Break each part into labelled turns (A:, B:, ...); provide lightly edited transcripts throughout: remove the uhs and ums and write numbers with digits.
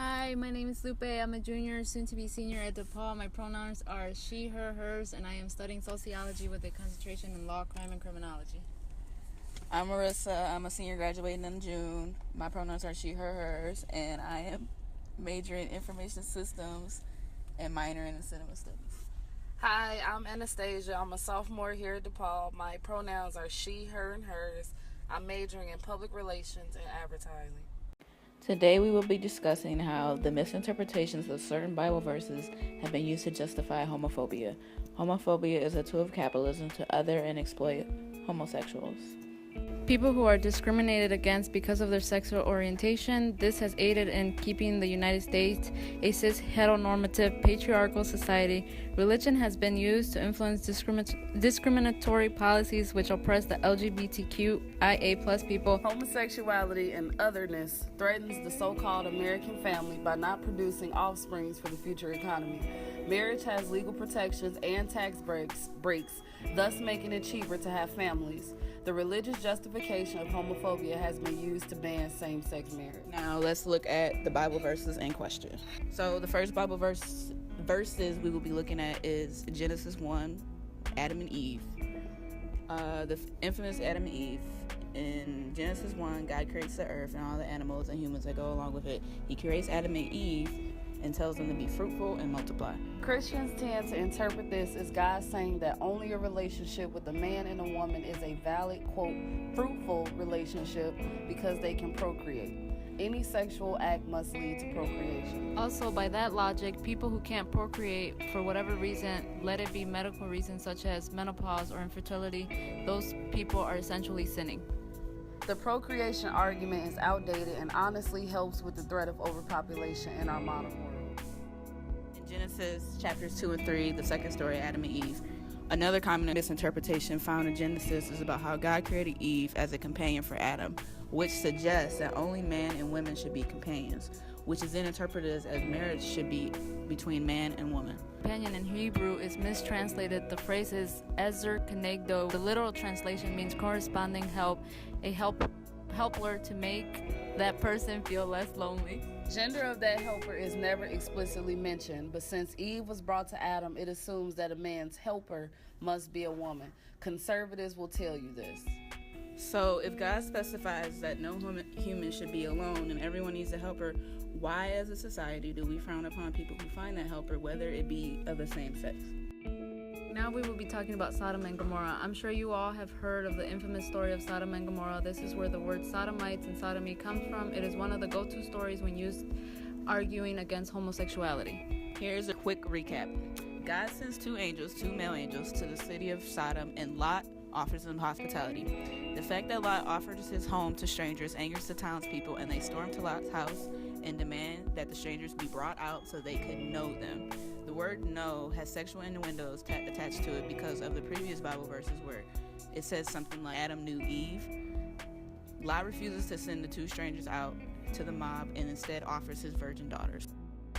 A: Hi, my name is Lupe. I'm a junior, soon to be senior at DePaul. My pronouns are she, her, hers, and I am studying sociology with a concentration in law, crime, and criminology.
B: I'm Marissa. I'm a senior graduating in June. My pronouns are she, her, hers, and I am majoring in information systems and minoring in cinema studies.
C: Hi, I'm Anastasia. I'm a sophomore here at DePaul. My pronouns are she, her, and hers. I'm majoring in public relations and advertising.
B: Today we will be discussing how the misinterpretations of certain Bible verses have been used to justify homophobia. Homophobia is a tool of capitalism to other and exploit homosexuals.
A: People who are discriminated against because of their sexual orientation, this has aided in keeping the United States a cis-heteronormative patriarchal society. Religion has been used to influence discriminatory policies which oppress the LGBTQIA plus people.
C: Homosexuality and otherness threatens the so-called American family by not producing offsprings for the future economy. Marriage has legal protections and tax breaks, thus making it cheaper to have families. The religious justification of homophobia has been used to ban same-sex marriage.
B: Now let's look at the Bible verses in question. So the first Bible verses we will be looking at is Genesis 1, Adam and Eve. The infamous Adam and Eve. In Genesis 1, God creates the earth and all the animals and humans that go along with it. He creates Adam and Eve and tells them to be fruitful and multiply.
C: Christians tend to interpret this as God saying that only a relationship with a man and a woman is a valid, quote, fruitful relationship because they can procreate. Any sexual act must lead to procreation.
A: Also, by that logic, people who can't procreate for whatever reason, let it be medical reasons such as menopause or infertility, those people are essentially sinning.
C: The procreation argument is outdated and honestly helps with the threat of overpopulation in our modern world.
B: Genesis chapters 2 and 3, the second story, Adam and Eve. Another common misinterpretation found in Genesis is about how God created Eve as a companion for Adam, which suggests that only man and women should be companions, which is then interpreted as marriage should be between man and woman.
A: Companion in Hebrew is mistranslated. The phrase is ezer kenegdo. The literal translation means corresponding help, a helper to make that person feel less lonely.
C: Gender of that helper is never explicitly mentioned, but since Eve was brought to Adam, it assumes that a man's helper must be a woman. Conservatives will tell you this.
B: So if God specifies that no human should be alone and everyone needs a helper, why as a society do we frown upon people who find that helper, whether it be of the same sex?
A: Now we will be talking about Sodom and Gomorrah. I'm sure you all have heard of the infamous story of Sodom and Gomorrah. This is where the word sodomites and sodomy comes from. It is one of the go-to stories when used arguing against homosexuality.
B: Here's a quick recap. God sends two male angels, to the city of Sodom, and Lot offers them hospitality. The fact that Lot offers his home to strangers angers the townspeople, and they storm to Lot's house and demand that the strangers be brought out so they could know them. The word know has sexual innuendos attached to it because of the previous Bible verses where it says something like Adam knew Eve. Lot refuses to send the two strangers out to the mob and instead offers his virgin daughters.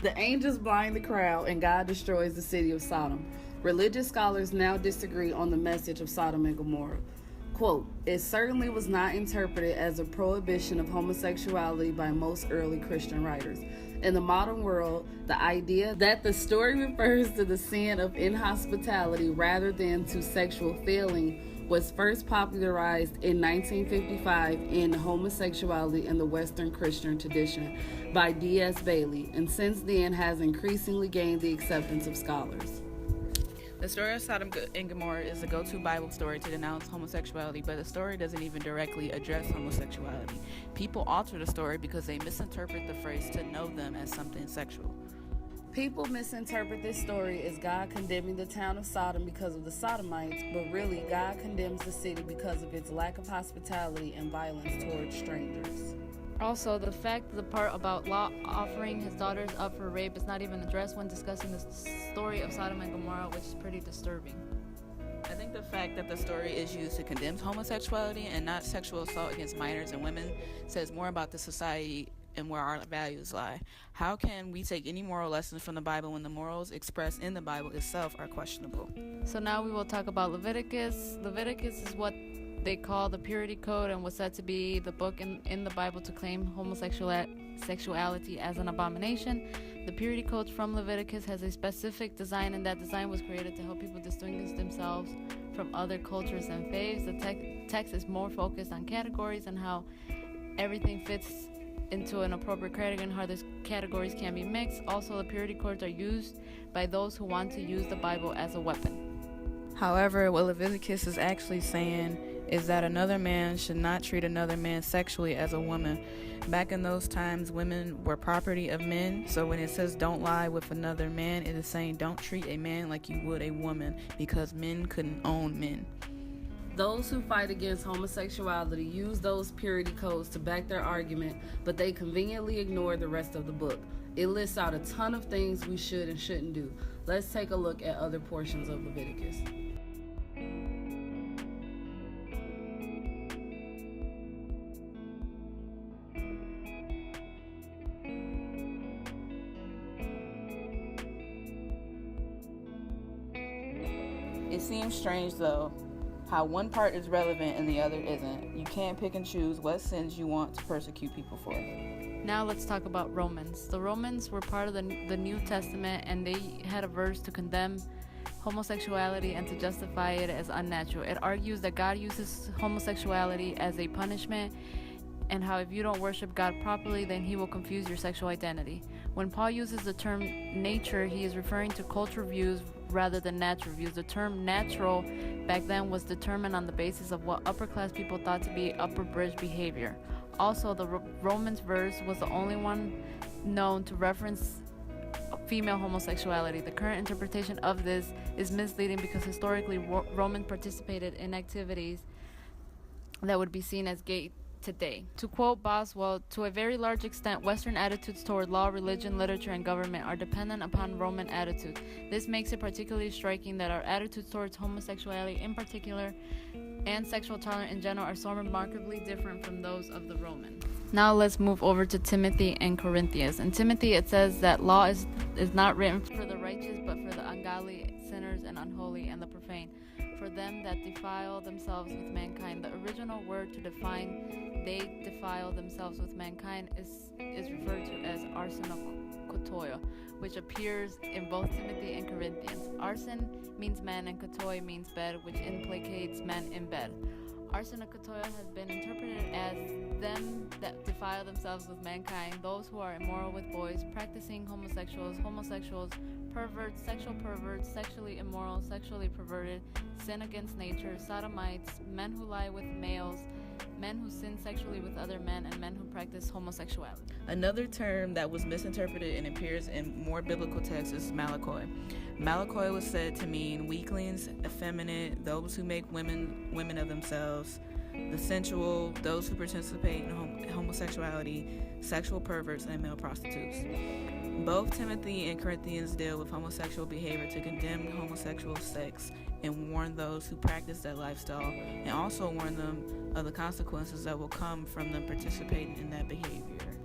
C: The angels blind the crowd and God destroys the city of Sodom. Religious scholars now disagree on the message of Sodom and Gomorrah. Quote, it certainly was not interpreted as a prohibition of homosexuality by most early Christian writers. In the modern world, the idea that the story refers to the sin of inhospitality rather than to sexual failing was first popularized in 1955 in Homosexuality in the Western Christian Tradition by D.S. Bailey, and since then has increasingly gained the acceptance of scholars.
B: The story of Sodom and Gomorrah is a go-to Bible story to denounce homosexuality, but the story doesn't even directly address homosexuality. People alter the story because they misinterpret the phrase to know them as something sexual.
C: People misinterpret this story as God condemning the town of Sodom because of the Sodomites, but really God condemns the city because of its lack of hospitality and violence towards strangers.
A: Also, the fact that the part about Lot offering his daughters up for rape is not even addressed when discussing the story of Sodom and Gomorrah, which is pretty disturbing.
B: I think the fact that the story is used to condemn homosexuality and not sexual assault against minors and women says more about the society and where our values lie. How can we take any moral lessons from the Bible when the morals expressed in the Bible itself are questionable?
A: So now we will talk about Leviticus. Leviticus is what they call the Purity Code and was said to be the book in the Bible to claim homosexuality as an abomination. The Purity Code from Leviticus has a specific design, and that design was created to help people distinguish themselves from other cultures and faiths. The text is more focused on categories and how everything fits into an appropriate category and how these categories can be mixed. Also, the Purity Codes are used by those who want to use the Bible as a weapon.
B: However, what Leviticus is actually saying is that another man should not treat another man sexually as a woman. Back in those times, women were property of men, so when it says don't lie with another man, it is saying don't treat a man like you would a woman, because men couldn't own men.
C: Those who fight against homosexuality use those purity codes to back their argument, but they conveniently ignore the rest of the book. It lists out a ton of things we should and shouldn't do. Let's take a look at other portions of Leviticus.
B: It seems strange, though, how one part is relevant and the other isn't. You can't pick and choose what sins you want to persecute people for.
A: Now let's talk about Romans. The Romans were part of the New Testament, and they had a verse to condemn homosexuality and to justify it as unnatural. It argues that God uses homosexuality as a punishment, and how if you don't worship God properly, then he will confuse your sexual identity. When Paul uses the term nature, he is referring to cultural views rather than natural views. The term natural back then was determined on the basis of what upper class people thought to be upper bridge behavior. Also, the Romans verse was the only one known to reference female homosexuality. The current interpretation of this is misleading because historically Romans participated in activities that would be seen as gay today. To quote Boswell, to a very large extent, Western attitudes toward law, religion, literature, and government are dependent upon Roman attitudes. This makes it particularly striking that our attitudes towards homosexuality in particular and sexual tolerance in general are so remarkably different from those of the Roman. Now let's move over to Timothy and Corinthians. In Timothy it says that law is not written for the righteous, but for the ungodly, sinners, and unholy, and the profane, for them that defile themselves with mankind. The original word to define they defile themselves with mankind is referred to as arsenokotoia, which appears in both Timothy and Corinthians. Arsen means man and kotoi means bed, which implicates men in bed. Arsenokotoia has been interpreted as them that defile themselves with mankind, those who are immoral with boys, practicing homosexuals, perverts, sexually immoral, sexually perverted, sin against nature, sodomites, men who lie with males, men who sin sexually with other men, and men who practice homosexuality.
B: Another term that was misinterpreted and appears in more biblical texts is malakoi. Malakoi was said to mean weaklings, effeminate, those who make women of themselves, the sensual, those who participate in homosexuality, sexual perverts, and male prostitutes. Both Timothy and Corinthians deal with homosexual behavior to condemn homosexual sex and warn those who practice that lifestyle, and also warn them of the consequences that will come from them participating in that behavior.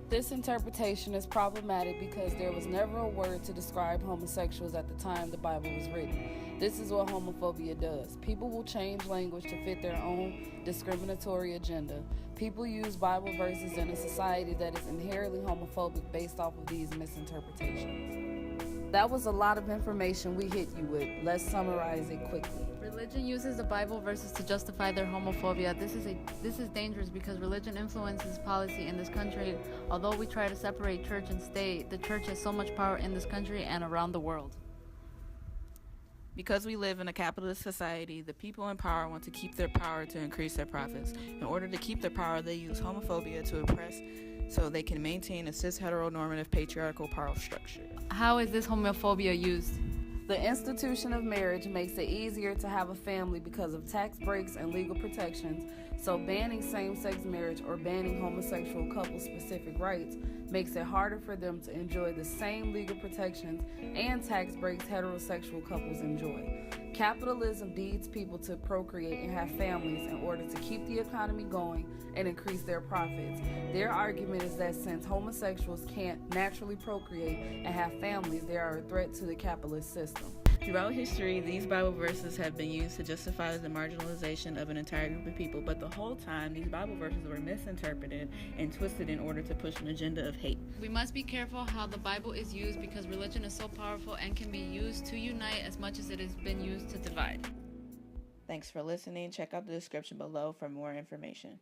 C: This interpretation is problematic because there was never a word to describe homosexuals at the time the Bible was written. This is what homophobia does. People will change language to fit their own discriminatory agenda. People use Bible verses in a society that is inherently homophobic based off of these misinterpretations. That was a lot of information we hit you with. Let's summarize it quickly.
A: Religion uses the Bible verses to justify their homophobia. This is dangerous because religion influences policy in this country. Although we try to separate church and state, the church has so much power in this country and around the world.
B: Because we live in a capitalist society, the people in power want to keep their power to increase their profits. In order to keep their power, they use homophobia to oppress so they can maintain a cis-heteronormative patriarchal power structure.
A: How is this homophobia used?
C: The institution of marriage makes it easier to have a family because of tax breaks and legal protections, so banning same-sex marriage or banning homosexual couple-specific rights makes it harder for them to enjoy the same legal protections and tax breaks heterosexual couples enjoy. Capitalism deeds people to procreate and have families in order to keep the economy going and increase their profits. Their argument is that since homosexuals can't naturally procreate and have families, they are a threat to the capitalist system.
B: Throughout history, these Bible verses have been used to justify the marginalization of an entire group of people, but the whole time, these Bible verses were misinterpreted and twisted in order to push an agenda of hate.
A: We must be careful how the Bible is used because religion is so powerful and can be used to unite as much as it has been used to divide.
B: Thanks for listening. Check out the description below for more information.